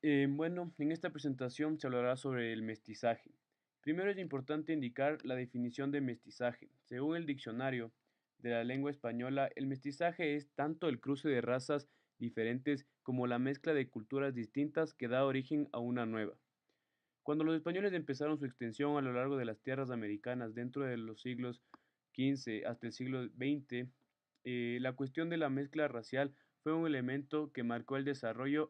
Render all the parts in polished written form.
Bueno, en esta presentación se hablará sobre el mestizaje. Primero es importante indicar la definición de mestizaje. Según el diccionario de la lengua española, el mestizaje es tanto el cruce de razas diferentes como la mezcla de culturas distintas que da origen a una nueva. Cuando los españoles empezaron su extensión a lo largo de las tierras americanas dentro de los siglos XV hasta el siglo XX, la cuestión de la mezcla racial fue un elemento que marcó el desarrollo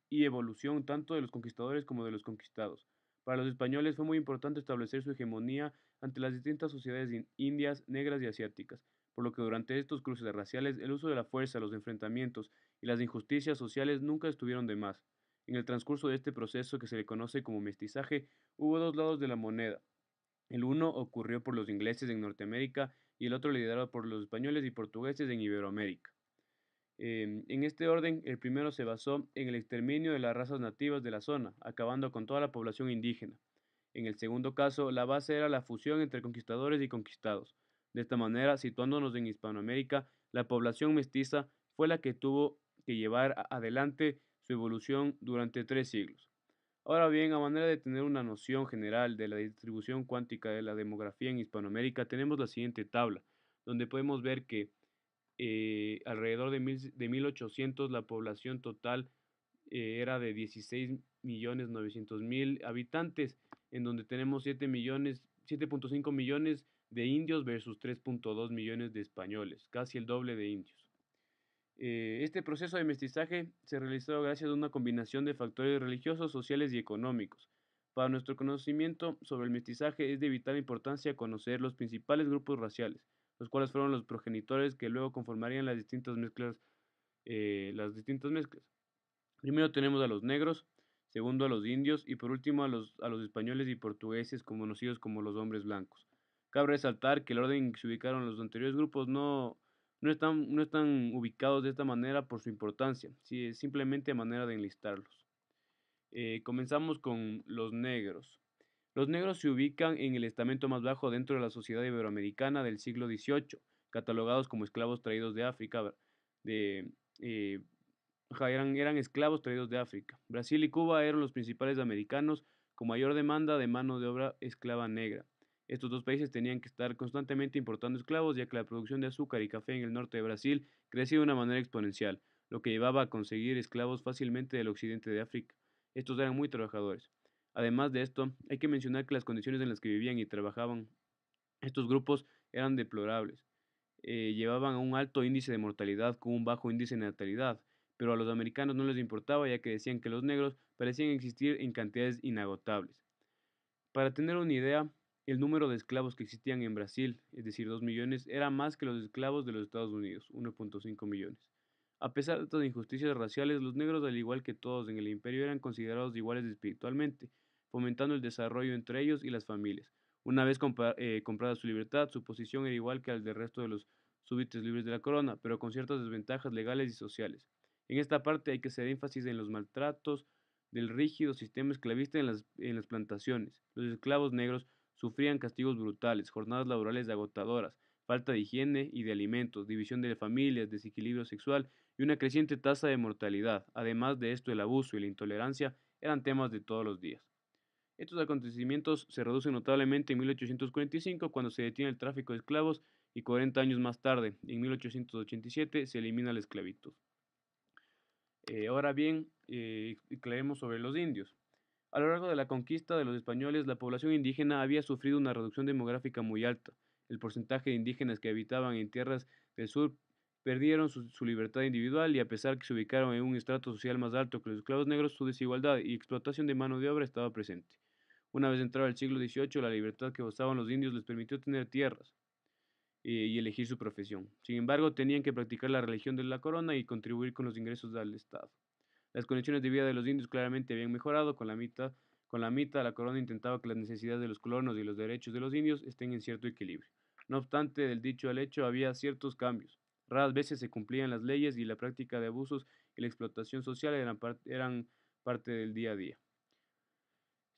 y evolución tanto de los conquistadores como de los conquistados. Para los españoles fue muy importante establecer su hegemonía ante las distintas sociedades indias, negras y asiáticas, por lo que durante estos cruces raciales el uso de la fuerza, los enfrentamientos y las injusticias sociales nunca estuvieron de más. En el transcurso de este proceso que se le conoce como mestizaje, hubo dos lados de la moneda. El uno ocurrió por los ingleses en Norteamérica y el otro liderado por los españoles y portugueses en Iberoamérica. En este orden, el primero se basó en el exterminio de las razas nativas de la zona, acabando con toda la población indígena. En el segundo caso, la base era la fusión entre conquistadores y conquistados. De esta manera, situándonos en Hispanoamérica, la población mestiza fue la que tuvo que llevar adelante su evolución durante 3 siglos. Ahora bien, a manera de tener una noción general de la distribución cuántica de la demografía en Hispanoamérica, tenemos la siguiente tabla, donde podemos ver que alrededor de 1800 la población total era de 16.900.000 habitantes, en donde tenemos 7.5 millones de indios versus 3.2 millones de españoles, casi el doble de indios. Este proceso de mestizaje se realizó gracias a una combinación de factores religiosos, sociales y económicos. Para nuestro conocimiento sobre el mestizaje es de vital importancia conocer los principales grupos raciales, los cuales fueron los progenitores que luego conformarían las distintas mezclas. Primero tenemos a los negros, segundo a los indios y por último a los españoles y portugueses conocidos como los hombres blancos. Cabe resaltar que el orden en que se ubicaron los anteriores grupos no están ubicados de esta manera por su importancia, sí, es simplemente manera de enlistarlos. Comenzamos con los negros. Los negros se ubican en el estamento más bajo dentro de la sociedad iberoamericana del siglo XVIII, catalogados como esclavos traídos de África, de, eh, eran esclavos traídos de África. Brasil y Cuba eran los principales americanos con mayor demanda de mano de obra esclava negra. Estos dos países tenían que estar constantemente importando esclavos, ya que la producción de azúcar y café en el norte de Brasil crecía de una manera exponencial, lo que llevaba a conseguir esclavos fácilmente del occidente de África. Estos eran muy trabajadores. Además de esto, hay que mencionar que las condiciones en las que vivían y trabajaban estos grupos eran deplorables. Llevaban a un alto índice de mortalidad con un bajo índice de natalidad, pero a los americanos no les importaba ya que decían que los negros parecían existir en cantidades inagotables. Para tener una idea, el número de esclavos que existían en Brasil, es decir, 2 millones, era más que los esclavos de los Estados Unidos, 1.5 millones. A pesar de estas injusticias raciales, los negros, al igual que todos en el imperio, eran considerados iguales espiritualmente, fomentando el desarrollo entre ellos y las familias. Una vez comprada su libertad, su posición era igual que al del resto de los súbditos libres de la corona, pero con ciertas desventajas legales y sociales. En esta parte hay que hacer énfasis en los maltratos del rígido sistema esclavista en las plantaciones. Los esclavos negros sufrían castigos brutales, jornadas laborales agotadoras, falta de higiene y de alimentos, división de familias, desequilibrio sexual y una creciente tasa de mortalidad. Además de esto, el abuso y la intolerancia eran temas de todos los días. Estos acontecimientos se reducen notablemente en 1845 cuando se detiene el tráfico de esclavos y 40 años más tarde, en 1887, se elimina la esclavitud. Ahora bien, aclaremos sobre los indios. A lo largo de la conquista de los españoles, la población indígena había sufrido una reducción demográfica muy alta. El porcentaje de indígenas que habitaban en tierras del sur perdieron su libertad individual y a pesar que se ubicaron en un estrato social más alto que los esclavos negros, su desigualdad y explotación de mano de obra estaba presente. Una vez entrado el siglo XVIII, la libertad que gozaban los indios les permitió tener tierras y elegir su profesión. Sin embargo, tenían que practicar la religión de la corona y contribuir con los ingresos del Estado. Las condiciones de vida de los indios claramente habían mejorado. Con la mita, la corona intentaba que las necesidades de los colonos y los derechos de los indios estén en cierto equilibrio. No obstante, del dicho al hecho había ciertos cambios. Raras veces se cumplían las leyes y la práctica de abusos y la explotación social eran parte del día a día.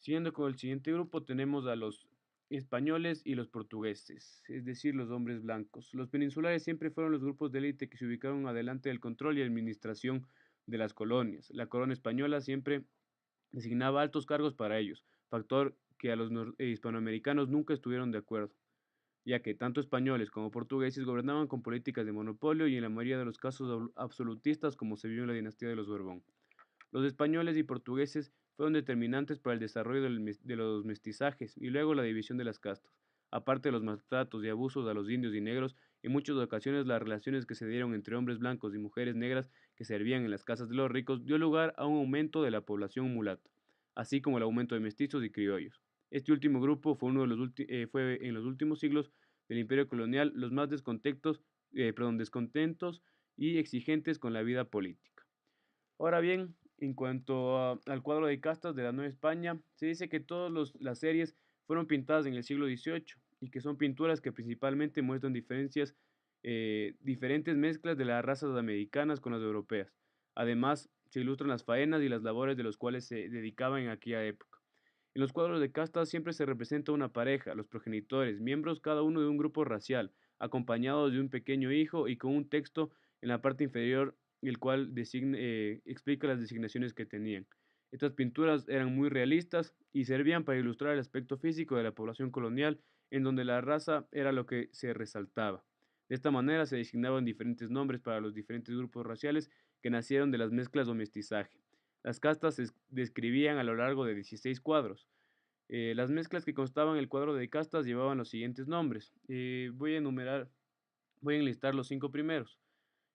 Siguiendo con el siguiente grupo, tenemos a los españoles y los portugueses, es decir, los hombres blancos. Los peninsulares siempre fueron los grupos de élite que se ubicaron adelante del control y administración de las colonias. La corona española siempre designaba altos cargos para ellos, factor que a los hispanoamericanos nunca estuvieron de acuerdo, ya que tanto españoles como portugueses gobernaban con políticas de monopolio y en la mayoría de los casos absolutistas como se vio en la dinastía de los Borbón. Los españoles y portugueses fueron determinantes para el desarrollo de los mestizajes y luego la división de las castas. Aparte de los maltratos y abusos a los indios y negros, en muchas ocasiones las relaciones que se dieron entre hombres blancos y mujeres negras que servían en las casas de los ricos dio lugar a un aumento de la población mulata, así como el aumento de mestizos y criollos. Este último grupo fue en los últimos siglos del imperio colonial los más descontentos y exigentes con la vida política. Ahora bien, en cuanto al cuadro de castas de la Nueva España, se dice que todas las series fueron pintadas en el siglo XVIII y que son pinturas que principalmente muestran diferentes mezclas de las razas americanas con las europeas. Además, se ilustran las faenas y las labores de los cuales se dedicaban en aquella época. En los cuadros de castas siempre se representa una pareja, los progenitores, miembros cada uno de un grupo racial, acompañados de un pequeño hijo y con un texto en la parte inferior el cual explica las designaciones que tenían. Estas pinturas eran muy realistas y servían para ilustrar el aspecto físico de la población colonial, en donde la raza era lo que se resaltaba. De esta manera se designaban diferentes nombres para los diferentes grupos raciales que nacieron de las mezclas o mestizaje. Las castas se describían a lo largo de 16 cuadros. Las mezclas que constaban en el cuadro de castas llevaban los siguientes nombres. Voy a enlistar los 5 primeros.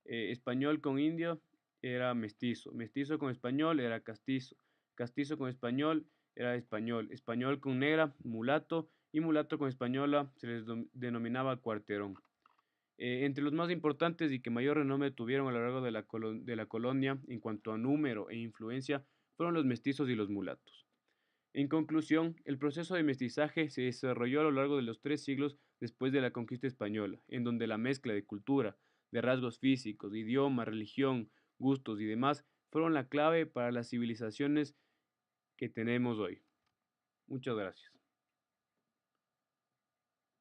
Español con indio era mestizo, mestizo con español era castizo, castizo con español era español, español con negra, mulato, y mulato con española se les denominaba cuarterón. Entre los más importantes y que mayor renombre tuvieron a lo largo de de la colonia en cuanto a número e influencia fueron los mestizos y los mulatos. En conclusión, el proceso de mestizaje se desarrolló a lo largo de los 3 siglos después de la conquista española, en donde la mezcla de cultura, de rasgos físicos, de idioma, religión, gustos y demás fueron la clave para las civilizaciones que tenemos hoy. Muchas gracias.